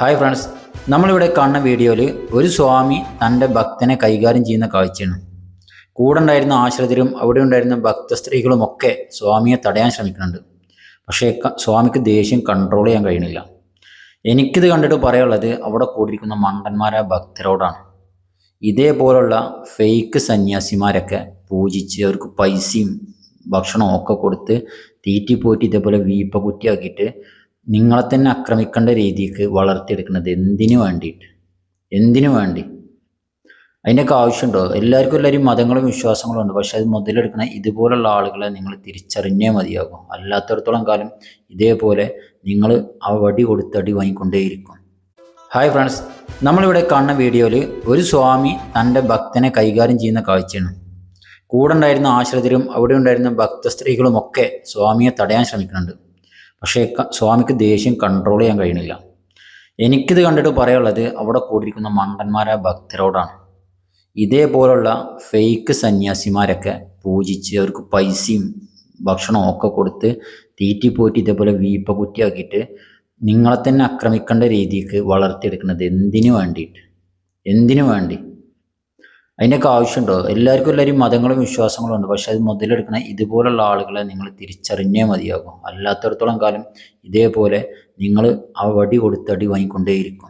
Hi friends, നമ്മളിവിടെ കാണുന്ന വീഡിയോയിൽ ഒരു സ്വാമി തൻ്റെ ഭക്തനെ കൈകാര്യം ചെയ്യുന്ന കാഴ്ചയാണ്. കൂടെ ഉണ്ടായിരുന്ന ആശ്രിതരും അവിടെ ഉണ്ടായിരുന്ന ഭക്തസ്ത്രീകളുമൊക്കെ സ്വാമിയെ തടയാൻ ശ്രമിക്കുന്നുണ്ട്. പക്ഷേ സ്വാമിക്ക് ദേഷ്യം കൺട്രോൾ ചെയ്യാൻ കഴിയണില്ല. എനിക്കിത് കണ്ടിട്ട് പറയാനുള്ളത് അവിടെ കൂടിയിരിക്കുന്ന മണ്ടന്മാരായ ഭക്തരോടാണ്. ഇതേപോലുള്ള ഫേക്ക് സന്യാസിമാരൊക്കെ പൂജിച്ച് അവർക്ക് പൈസയും ഭക്ഷണവും ഒക്കെ കൊടുത്ത് തീറ്റിപ്പോയിട്ട് ഇതേപോലെ വീപ്പ കുറ്റിയാക്കിയിട്ട് നിങ്ങളെ തന്നെ ആക്രമിക്കേണ്ട രീതിക്ക് വളർത്തിയെടുക്കുന്നത് എന്തിനു വേണ്ടി അതിൻ്റെയൊക്കെ ആവശ്യമുണ്ടോ? എല്ലാവരും മതങ്ങളും വിശ്വാസങ്ങളും ഉണ്ട്. പക്ഷെ അത് മുതലെടുക്കുന്ന ഇതുപോലുള്ള ആളുകളെ നിങ്ങൾ തിരിച്ചറിഞ്ഞേ മതിയാകും. അല്ലാത്തടത്തോളം കാലം ഇതേപോലെ നിങ്ങൾ ആ വടി കൊടുത്ത് അടി വാങ്ങിക്കൊണ്ടേയിരിക്കും. ഹായ് ഫ്രണ്ട്സ്, നമ്മളിവിടെ കാണുന്ന വീഡിയോയിൽ ഒരു സ്വാമി തൻ്റെ ഭക്തനെ കൈകാര്യം ചെയ്യുന്ന കാഴ്ചയാണ്. കൂടെ ഉണ്ടായിരുന്ന ആശ്രിതരും അവിടെ ഉണ്ടായിരുന്ന ഭക്തസ്ത്രീകളുമൊക്കെ സ്വാമിയെ തടയാൻ ശ്രമിക്കുന്നുണ്ട്. പക്ഷേ സ്വാമിക്ക് ദേഷ്യം കൺട്രോൾ ചെയ്യാൻ കഴിയണില്ല. എനിക്കിത് കണ്ടിട്ട് പറയാനുള്ളത് അവിടെ കൂടിയിരിക്കുന്ന മണ്ടന്മാരായ ഭക്തരോടാണ്. ഇതേപോലുള്ള ഫേക്ക് സന്യാസിമാരൊക്കെ പൂജിച്ച് അവർക്ക് പൈസയും ഭക്ഷണവും ഒക്കെ കൊടുത്ത് തീറ്റിപ്പോയിട്ട് ഇതേപോലെ വീപ്പ കുറ്റിയാക്കിയിട്ട് നിങ്ങളെ തന്നെ ആക്രമിക്കേണ്ട രീതിക്ക് വളർത്തിയെടുക്കുന്നത് എന്തിനു വേണ്ടി അതിൻ്റെയൊക്കെ ആവശ്യമുണ്ടോ? എല്ലാവരും മതങ്ങളും വിശ്വാസങ്ങളും ഉണ്ട്. പക്ഷെ അത് മുതലെടുക്കുന്ന ഇതുപോലുള്ള ആളുകളെ നിങ്ങൾ തിരിച്ചറിഞ്ഞേ മതിയാകും. അല്ലാത്തടത്തോളം കാലം ഇതേപോലെ നിങ്ങൾ ആ വടി കൊടുത്ത് അടി വാങ്ങിക്കൊണ്ടേയിരിക്കും.